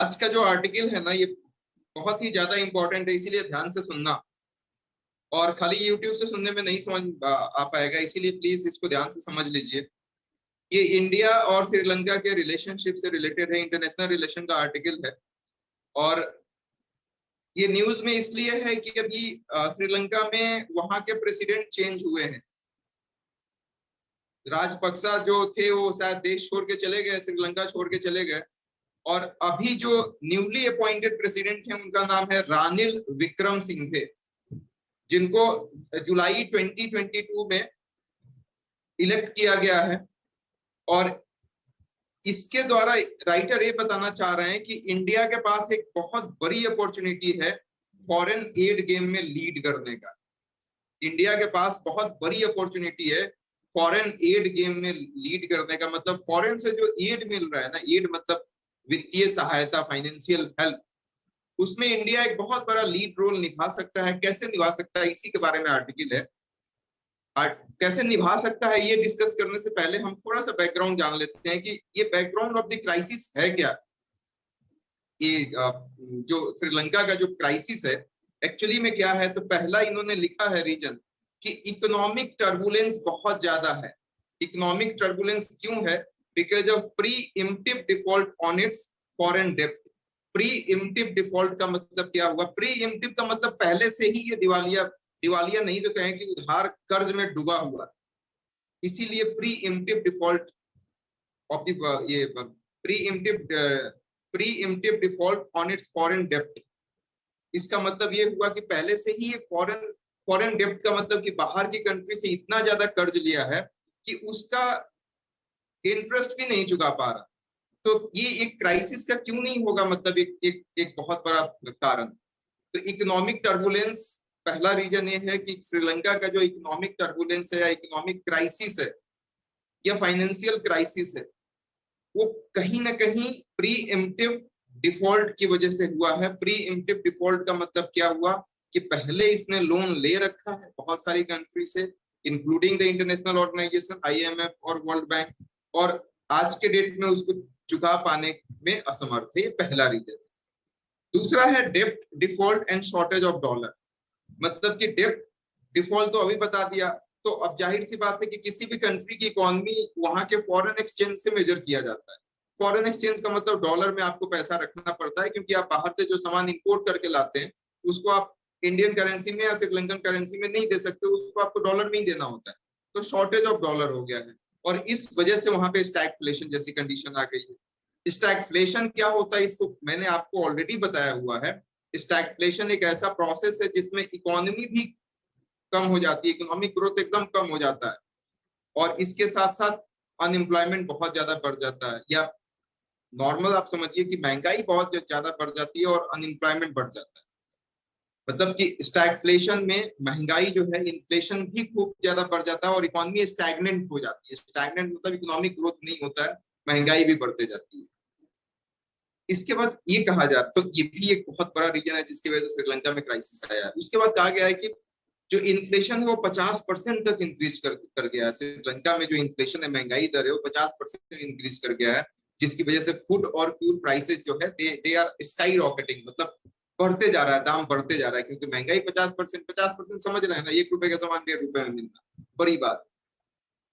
आज का जो आर्टिकल है ना, ये बहुत ही ज्यादा इंपॉर्टेंट है, इसीलिए ध्यान से सुनना। और खाली यूट्यूब से सुनने में नहीं समझ आ पाएगा, इसीलिए प्लीज इसको ध्यान से समझ लीजिए। ये इंडिया और श्रीलंका के रिलेशनशिप से रिलेटेड है, इंटरनेशनल रिलेशन का आर्टिकल है। और ये न्यूज में इसलिए है कि अभी श्रीलंका में वहां के प्रेसिडेंट चेंज हुए हैं। राजपक्सा जो थे वो शायद देश छोड़ के चले गए, श्रीलंका छोड़ के चले गए। और अभी जो न्यूली अपॉइंटेड प्रेसिडेंट है उनका नाम है रानिल विक्रमसिंघे, जिनको जुलाई 2022 में इलेक्ट किया गया है। और इसके द्वारा राइटर ये बताना चाह रहे हैं कि इंडिया के पास एक बहुत बड़ी अपॉर्चुनिटी है फॉरेन एड गेम में लीड करने का। इंडिया के पास बहुत बड़ी अपॉर्चुनिटी है फॉरेन एड गेम में लीड करने का। मतलब फॉरेन से जो एड मिल रहा है ना, एड मतलब वित्तीय सहायता, फाइनेंशियल हेल्प, उसमें इंडिया एक बहुत बड़ा लीड रोल निभा सकता है। कैसे निभा सकता है, इसी के बारे में आर्टिकल है। कैसे निभा सकता है ये डिस्कस करने से पहले हम थोड़ा सा बैकग्राउंड जान लेते हैं कि ये बैकग्राउंड ऑफ द क्राइसिस है क्या। ये जो श्रीलंका का जो क्राइसिस है एक्चुअली में क्या है, तो पहला इन्होंने लिखा है रीजन कि इकोनॉमिक टर्बुलेंस बहुत ज्यादा है। इकोनॉमिक टर्बुलेंस क्यों है? Because of pre emptive default on its foreign डेब्ट। प्री इम्प्टिव डिफॉल्ट का मतलब क्या हुआ? प्री इम्प्टिव का मतलब पहले से ही ये दिवालिया, दिवालिया नहीं तो कहें कि उधार कर्ज में डूबा हुआ। इसीलिए pre emptive default of the ये pre emptive default on its foreign डेब्ट। इसका मतलब ये हुआ कि पहले से ही ये फॉरेन डेब्ट का मतलब कि बाहर की कंट्री से इतना ज्यादा कर्ज लिया है कि उसका इंटरेस्ट भी नहीं चुका पा रहा। तो ये एक क्राइसिस का क्यों नहीं होगा, मतलब एक बहुत बड़ा कारण। तो इकोनॉमिक टर्बुलेंस पहला रीजन ये है कि श्रीलंका का जो इकोनॉमिक टर्बुलेंस है या इकोनॉमिक क्राइसिस है या फाइनेंशियल क्राइसिस है, वो कहीं ना कहीं प्री एम्प्टिव डिफॉल्ट की वजह से हुआ है। प्री एम्प्टिव डिफॉल्ट का मतलब क्या हुआ कि पहले इसने लोन ले रखा है बहुत सारी कंट्री से, including the international organisation IMF और वर्ल्ड बैंक, और आज के डेट में उसको चुका पाने में असमर्थ है। ये पहला रीजन। दूसरा है डेब्ट default and shortage of dollar. मतलब कि डेब्ट डिफॉल्ट तो अभी बता दिया, तो अब जाहिर सी बात है कि किसी भी कंट्री की इकोनॉमी वहां के फॉरेन एक्सचेंज से मेजर किया जाता है। फॉरेन एक्सचेंज का मतलब डॉलर में आपको पैसा रखना पड़ता है, क्योंकि आप बाहर से जो सामान इंपोर्ट करके लाते हैं उसको आप इंडियन करेंसी में या श्रीलंकन करेंसी में नहीं दे सकते, उसको आपको डॉलर में ही देना होता है। तो शॉर्टेज ऑफ डॉलर हो गया है, और इस वजह से वहां पे स्टैगफ्लेशन जैसी कंडीशन आ गई है। स्टैगफ्लेशन क्या होता है इसको मैंने आपको ऑलरेडी बताया हुआ है। स्टैगफ्लेशन एक ऐसा प्रोसेस है जिसमें इकोनॉमी भी कम हो जाती है, इकोनॉमिक ग्रोथ एकदम कम हो जाता है, और इसके साथ साथ अनएम्प्लॉयमेंट बहुत ज्यादा बढ़ जाता है, या नॉर्मल आप समझिए कि महंगाई बहुत ज्यादा बढ़ जाती है और अनएम्प्लॉयमेंट बढ़ जाता है। मतलब कि स्टैगफ्लेशन में महंगाई जो है, इन्फ्लेशन भी खूब ज्यादा बढ़ जाता है और इकोनॉमी स्टैग्नेंट हो जाती है। स्टैग्नेंट मतलब इकोनॉमिक ग्रोथ नहीं होता है, महंगाई भी बढ़ते जाती है। इसके बाद ये कहा जाए तो ये भी एक बहुत बड़ा रीजन है जिसकी वजह से श्रीलंका में क्राइसिस आया है। उसके बाद कहा गया है कि जो इन्फ्लेशन है वो 50% तक इंक्रीज कर गया है। श्रीलंका में जो इन्फ्लेशन है, महंगाई दर है, वो 50% इंक्रीज कर गया है, जिसकी वजह से फूड और फ्यूल प्राइसेस जो है दे आर स्काई रॉकेटिंग। मतलब बढ़ते जा रहा है, दाम बढ़ते जा रहा है, क्योंकि महंगाई 50% समझ रहे हैं ना, 1 रुपए का सामान 1.5 रुपए में मिलना बड़ी बात।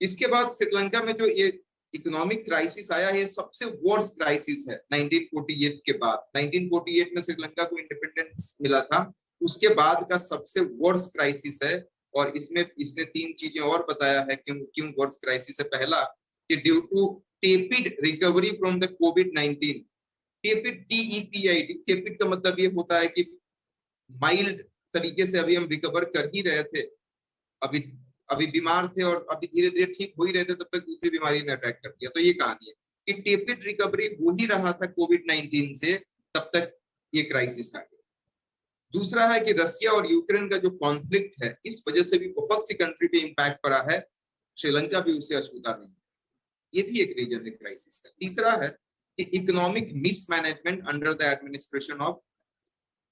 इसके बाद श्रीलंका में जो ये इकोनॉमिक क्राइसिस आया, ये सबसे वर्स्ट क्राइसिस है 1948 के बाद। 1948 में श्रीलंका को इंडिपेंडेंस मिला था, उसके बाद का सबसे वर्स्ट क्राइसिस है। और इसमें इसने 3 चीजें और बताया है क्यों क्यों वर्स्ट क्राइसिस है। पहला कि due to tepid recovery from the कोविड-19। टेपिड, TEPID, टेपिड का मतलब ये होता है कि माइल्ड तरीके से अभी हम रिकवर कर ही रहे थे, अभी अभी बीमार थे और अभी धीरे धीरे ठीक हो ही रहे थे, तब तक दूसरी बीमारी ने अटैक कर दिया। तो ये कहानी है कि टेपिड रिकवरी हो ही रहा था कोविड-19 से, तब तक ये क्राइसिस आ गया। दूसरा है कि रसिया और यूक्रेन का जो कॉन्फ्लिक्ट है, इस वजह से भी बहुत सी कंट्री पे इंपैक्ट पड़ा है, श्रीलंका भी उसे अछूता नहीं। ये भी एक रीजन है क्राइसिस का। तीसरा है कि economic mismanagement under the administration of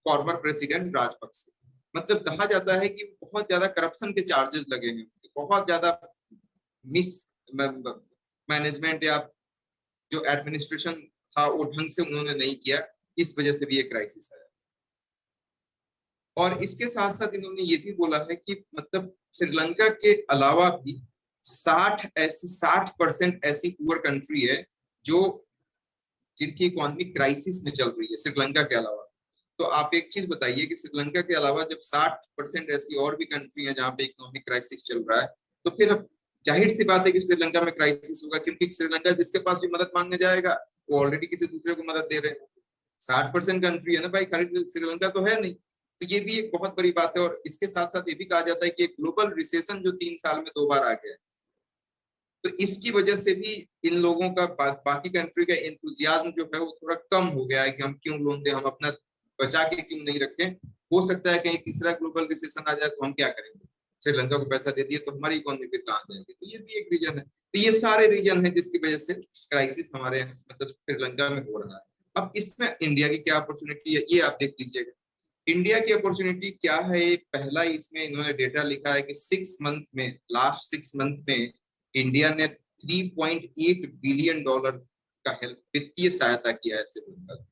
former president Rajapaksa. मतलब कहा जाता है कि बहुत ज्यादा करप्शन के चार्जेस लगे हैं, बहुत ज्यादा मिस मैनेजमेंट या जो एडमिनिस्ट्रेशन था वो ढंग से उन्होंने नहीं किया, इस वजह से भी ये क्राइसिस आया। और इसके साथ साथ इन्होंने ये भी बोला है कि मतलब श्रीलंका के अलावा भी 60% ऐसी पुअर कंट्री है जो जिनकी इकोनॉमी क्राइसिस में चल रही है श्रीलंका के अलावा। तो आप एक चीज बताइए कि श्रीलंका के अलावा जब 60% ऐसी और भी कंट्री है जहाँ पे इकोनॉमिक क्राइसिस चल रहा है, तो फिर अब जाहिर सी बात है कि श्रीलंका में क्राइसिस होगा, क्योंकि श्रीलंका जिसके पास भी मदद मांगने जाएगा वो ऑलरेडी किसी दूसरे को मदद दे रहे हैं। 60% कंट्री है ना भाई, खाली श्रीलंका तो है नहीं। तो ये भी एक बहुत बड़ी बात है। और इसके साथ साथ ये भी कहा जाता है कि ग्लोबल रिसेशन जो 3 साल में 2 बार आ गया है, तो इसकी वजह से भी इन लोगों का बाकी कंट्री का एंथुजियाज्म जो है वो थोड़ा कम हो गया है कि हम क्यों लोन दें, हम अपना बचा के क्यों नहीं रखें। हो सकता है कहीं तीसरा ग्लोबल रिसेशन आ जाए तो हम क्या करेंगे, श्रीलंका को पैसा दे दिए तो हमारी इकोनॉमी फिर कहाँ जाएगी। तो ये भी एक रीजन है। तो ये सारे रीजन है जिसकी वजह से क्राइसिस हमारे मतलब श्रीलंका में हो रहा है। अब इसमें इंडिया की क्या अपॉर्चुनिटी है ये आप देख लीजिएगा। इंडिया की अपॉर्चुनिटी क्या है, पहला इसमें इन्होंने डेटा लिखा है कि 6 मंथ में, लास्ट 6 मंथ में इंडिया ने $3.8 बिलियन का हेल्प, वित्तीय सहायता किया है श्रीलंका।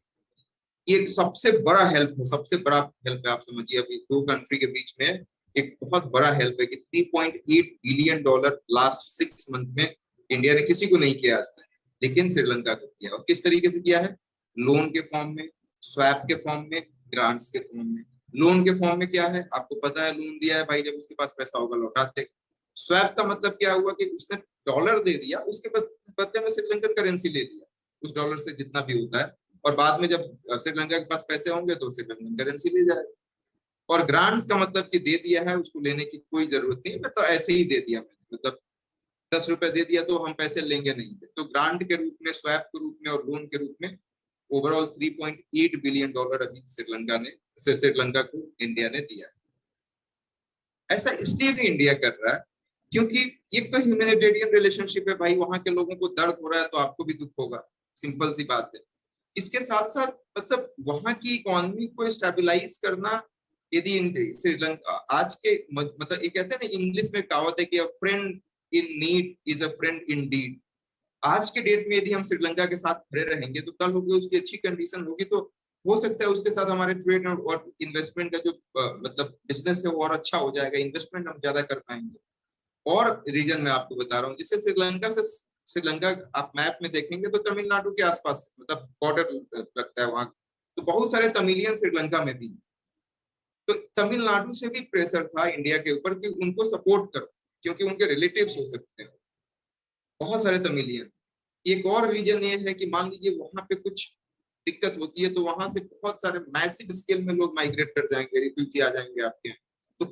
ये एक सबसे बड़ा हेल्प है, सबसे बड़ा हेल्प है। आप समझिए अभी 2 कंट्री के बीच में एक बहुत बड़ा हेल्प है कि $3.8 बिलियन लास्ट 6 मंथ में इंडिया ने किसी को नहीं किया आज तक, लेकिन श्रीलंका को किया। और किस तरीके से किया है, लोन के फॉर्म में, स्वैप के फॉर्म में, ग्रांट्स के फॉर्म में। लोन के फॉर्म में क्या है आपको पता है, लोन दिया है भाई, जब उसके पास पैसा होगा लौटा दे। स्वैप का मतलब क्या हुआ कि उसने डॉलर दे दिया, उसके बदले में श्रीलंकन करेंसी ले लिया, उस डॉलर से जितना भी होता है, और बाद में जब श्रीलंका के पास पैसे होंगे तो श्रीलंकन करेंसी ले जाएगा। और ग्रांट्स का मतलब कि दे दिया है, उसको लेने की कोई जरूरत नहीं, मैं तो ऐसे ही दे दिया, मैंने मतलब 10 रुपए दे दिया तो हम पैसे लेंगे नहीं। तो ग्रांट के रूप में, स्वैप के रूप में और लोन के रूप में ओवरऑल $3.8 बिलियन अभी श्रीलंका को इंडिया ने दिया। ऐसा इसलिए भी इंडिया कर रहा है क्योंकि एक तो ह्यूमैनिटेरियन रिलेशनशिप है भाई, वहां के लोगों को दर्द हो रहा है तो आपको भी दुख होगा, सिंपल सी बात है। इसके साथ साथ मतलब वहां की इकोनॉमी को स्टेबलाइज करना, यदि श्रीलंका आज के मतलब ये कहते हैं ना इंग्लिश में कहावत है कि a friend in need is a friend in deed. आज के डेट में यदि हम श्रीलंका के साथ खड़े रहेंगे तो कल होगी उसकी अच्छी कंडीशन होगी तो हो सकता है उसके साथ हमारे ट्रेड और इन्वेस्टमेंट का जो मतलब बिजनेस है वो और अच्छा हो जाएगा, इन्वेस्टमेंट हम ज्यादा कर पाएंगे। और रीजन में आपको बता रहा हूँ, जिससे श्रीलंका आप मैप में देखेंगे तो तमिलनाडु के आसपास मतलब बॉर्डर लगता है वहां, तो बहुत सारे तमिलियन श्रीलंका में भी। तो तमिलनाडु से भी प्रेशर था इंडिया के ऊपर कि उनको सपोर्ट करो, क्योंकि उनके रिलेटिव्स हो सकते हैं बहुत सारे तमिलियन। एक और रीजन ये है कि मान लीजिए वहां पे कुछ दिक्कत होती है तो वहां से बहुत सारे मैसिव स्केल में लोग माइग्रेट कर जाएंगे, रिफ्यूजी आ जाएंगे आपके, तो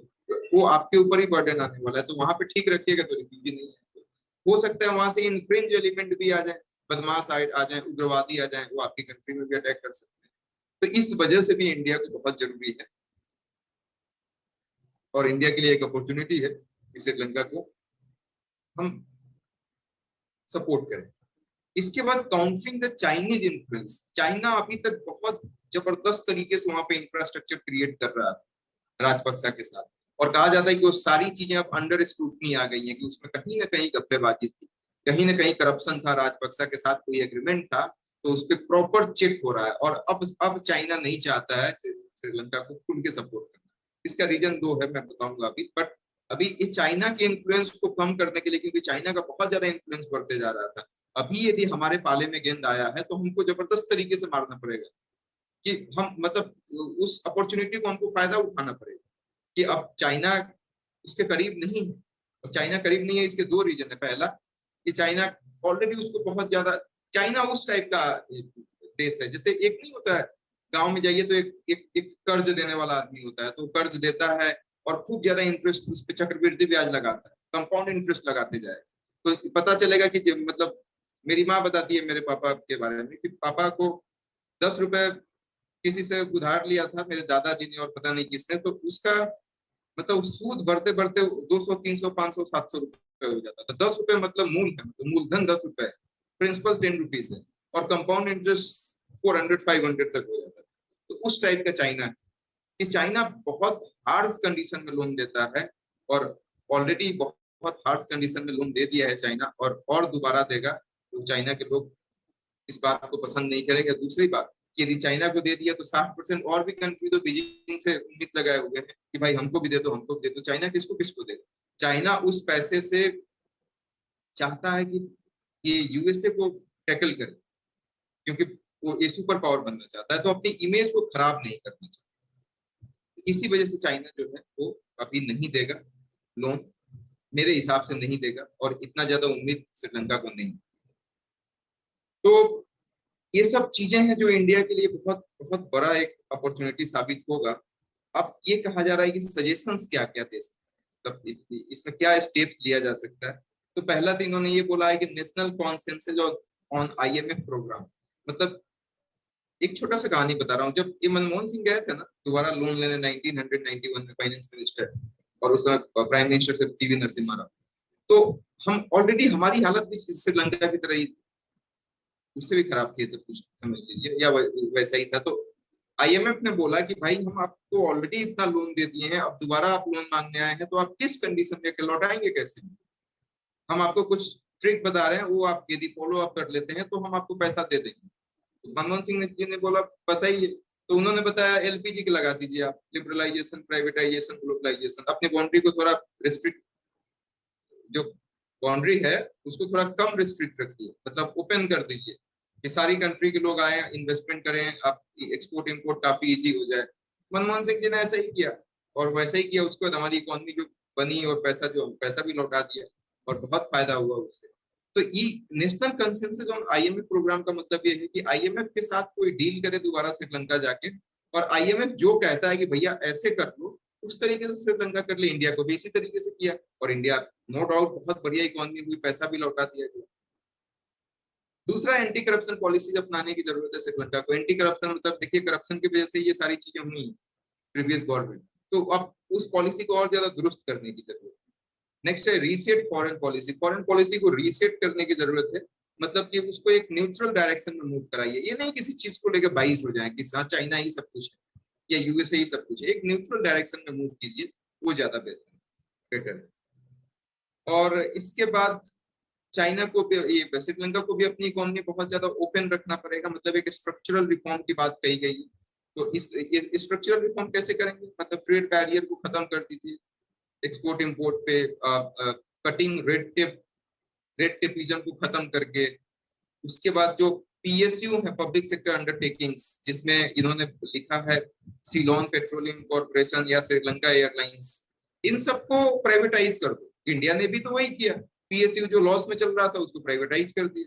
वो आपके ऊपर ही बर्डन आने वाला है। तो वहां पे ठीक रखिएगा तो रिफ्यूजी नहीं है। हो सकता है वहां से इनफ्रिंज एलिमेंट भी आ जाए, बदमाश आ जाए, उग्रवादी आ जाए, वो आपकी कंट्री में भी अटैक कर सकते हैं। तो इस वजह से भी इंडिया को बहुत जरूरी है, और इंडिया के लिए एक अपॉर्चुनिटी है कि श्रीलंका को हम सपोर्ट करें। इसके बाद countering the Chinese influence, China अभी तक बहुत जबरदस्त तरीके से वहां पे इंफ्रास्ट्रक्चर क्रिएट कर रहा था राजपक्सा के साथ, और कहा जाता है कि वो सारी चीजें अब अंडर स्क्रूटनी आ गई है, कि उसमें कहीं ना कहीं घपलेबाजी थी, कहीं ना कहीं करप्शन था, राजपक्सा के साथ कोई एग्रीमेंट था, तो उस पर प्रॉपर चेक हो रहा है। और अब चाइना नहीं चाहता है श्रीलंका को खुल के सपोर्ट करना। इसका रीजन 2 है, मैं बताऊंगा अभी। बट अभी इस चाइना के इन्फ्लुएंस को कम करने के लिए, क्योंकि चाइना का बहुत ज्यादा इन्फ्लुएंस बढ़ते जा रहा था, अभी यदि हमारे पाले में गेंद आया है तो हमको जबरदस्त तरीके से मारना पड़ेगा, कि हम मतलब उस अपॉर्चुनिटी को हमको फायदा उठाना पड़ेगा कि अब चाइना उसके करीब नहीं है। और चाइना करीब नहीं है, इसके 2 रीजन है। पहला कि चाइना ऑलरेडी उसको बहुत ज्यादा, चाइना उस टाइप का देश है जैसे एक नहीं होता है गांव में जाइए तो एक कर्ज देने वाला आदमी होता है, तो कर्ज देता है और खूब ज्यादा इंटरेस्ट उस पर चक्रवृद्धि ब्याज लगाता है, कंपाउंड इंटरेस्ट लगाते जाए, तो पता चलेगा कि मतलब मेरी माँ बताती है मेरे पापा के बारे में कि पापा को 10 रुपए किसी से उधार लिया था मेरे दादाजी ने और पता नहीं किसने, तो उसका मतलब सूद बढ़ते बढ़ते 200 300 500 700 रुपए हो जाता था। 10 रुपए मतलब मूल है, तो मूलधन 10 रुपए, प्रिंसिपल 10 रुपीज है, और कंपाउंड इंटरेस्ट 400 500 तक हो जाता है। तो उस टाइप का चाइना है कि चाइना बहुत हार्श कंडीशन में लोन देता है, और ऑलरेडी बहुत हार्श कंडीशन में लोन दे दिया है चाइना, और दोबारा देगा। तो चाइना के लोग इस बात को पसंद नहीं करेंगे। दूसरी बात, कि यदि चाइना को दे दिया तो 60% और भी कंट्री तो बीजिंग से उम्मीद लगाए हुए हैं कि भाई हमको भी दे दो, हमको भी दे दो। चाइना किसको किसको देगा? चाइना उस पैसे से चाहता है कि ये यूएसए को टैकल करे, क्योंकि वो ये सुपर पावर बनना चाहता है, तो अपनी इमेज को खराब नहीं करना चाहता। इसी वजह से चाइना जो है वो अभी नहीं देगा लोन, मेरे हिसाब से नहीं देगा, और इतना ज्यादा उम्मीद श्रीलंका को नहीं। तो ये सब चीजें हैं जो इंडिया के लिए बहुत बहुत बड़ा एक अपॉर्चुनिटी साबित होगा। अब ये कहा जा रहा है कि सजेशंस क्या क्या दे सकते हैं, मतलब इसमें क्या स्टेप्स लिया जा सकता है। तो पहला तो इन्होंने ये बोला है कि national consensus on IMF programme. मतलब एक छोटा सा कहानी बता रहा हूँ, जब ये मनमोहन सिंह गए थे ना दोबारा लोन लेने 1991 में फाइनेंस मिनिस्टर, और उस समय प्राइम मिनिस्टर से पीवी नरसिम्हा राव, तो हम ऑलरेडी हमारी हालत भी श्रीलंका की तरह ही, उससे भी खराब थी सब कुछ समझ लीजिए, या वैसा ही था। तो आईएमएफ ने बोला कि भाई हम आपको ऑलरेडी इतना लोन दे दिए हैं, अब दोबारा आप लोन मांगने आए हैं तो आप किस कंडीशन में लौटाएंगे कैसे? हम आपको कुछ ट्रिक बता रहे हैं, वो आप यदि फॉलो अप कर लेते हैं तो हम आपको पैसा दे देंगे। तो मनमोहन सिंह जी ने बोला बताइए, तो उन्होंने बताया एलपीजी की लगा दीजिए आप, लिबरलाइजेशन, प्राइवेटाइजेशन, ग्लोबलाइजेशन, अपनी बाउंड्री को थोड़ा रिस्ट्रिक्ट, जो बाउंड्री है उसको थोड़ा कम रिस्ट्रिक्ट रखिए, मतलब ओपन कर दीजिए कि सारी कंट्री के लोग आए इन्वेस्टमेंट करें, आप एक्सपोर्ट इंपोर्ट काफी इजी हो जाए। मनमोहन सिंह जी ने ऐसा ही किया, और वैसा ही किया, उसके बाद हमारी इकोनॉमी जो बनी और पैसा भी लौटा दिया, और बहुत फायदा हुआ उससे। तो ये national consensus on IMF programme का मतलब ये है कि आईएमएफ के साथ कोई डील करे दोबारा श्रीलंका जाके, और आईएमएफ जो कहता है कि भैया ऐसे कर लो, उस तरीके से श्रीलंका कर ले। इंडिया को भी इसी तरीके से किया, और इंडिया नो डाउट बहुत बढ़िया इकोनॉमी हुई, पैसा भी लौटा दिया गया। दूसरा, एंटी करप्शन पॉलिसी अपनाने की जरूरत है श्रीलंका को। एंटी करप्शन मतलब देखिए, करप्शन की वजह से ये सारी चीजें हुई प्रीवियस गवर्नमेंट, तो अब उस पॉलिसी को और ज्यादा दुरुस्त करने की जरूरत है। नेक्स्ट है reset foreign policy. Foreign policy को रीसेट करने की जरूरत है, मतलब कि उसको एक न्यूट्रल डायरेक्शन में मूव कराइए। ये नहीं किसी चीज को लेकर बाइस हो जाए कि चाइना ही सब कुछ है या यूएसए ही सब कुछ है, एक न्यूट्रल डायरेक्शन में मूव कीजिए, वो ज्यादा बेटर है। और इसके बाद चाइना को भी, ये श्रीलंका को भी अपनी इकोनॉमी बहुत ज्यादा ओपन रखना पड़ेगा, मतलब एक स्ट्रक्चरल रिफॉर्म की बात कही गई है। तो इस स्ट्रक्चरल रिफॉर्म कैसे करेंगे? मतलब ट्रेड बैरियर को खत्म कर दीजिए, एक्सपोर्ट इंपोर्ट पे कटिंग रेड टेपिज्म को खत्म करके। उसके बाद जो पीएसयू है, पब्लिक सेक्टर अंडरटेकिंग्स, जिसमें इन्होंने लिखा है सीलोन पेट्रोलियम कॉर्पोरेशन या श्रीलंका एयरलाइंस, इन सबको प्राइवेटाइज कर दो। इंडिया ने भी तो वही किया, पीएसयू जो लॉस में चल रहा था उसको प्राइवेटाइज कर दिया।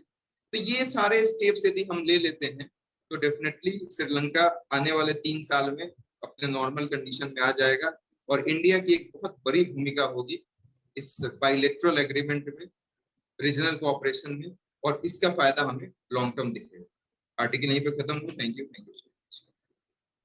तो ये सारे स्टेप्स यदि हम ले लेते हैं तो डेफिनेटली श्रीलंका आने वाले 3 साल में अपने नॉर्मल कंडीशन में आ जाएगा, और इंडिया की एक बहुत बड़ी भूमिका होगी इस बाइलेटरल एग्रीमेंट में, रीजनल कोऑपरेशन में, और इसका फायदा हमें लॉन्ग टर्म दिखेगा। आर्टिकल यहीं पे खत्म हो। Thank you.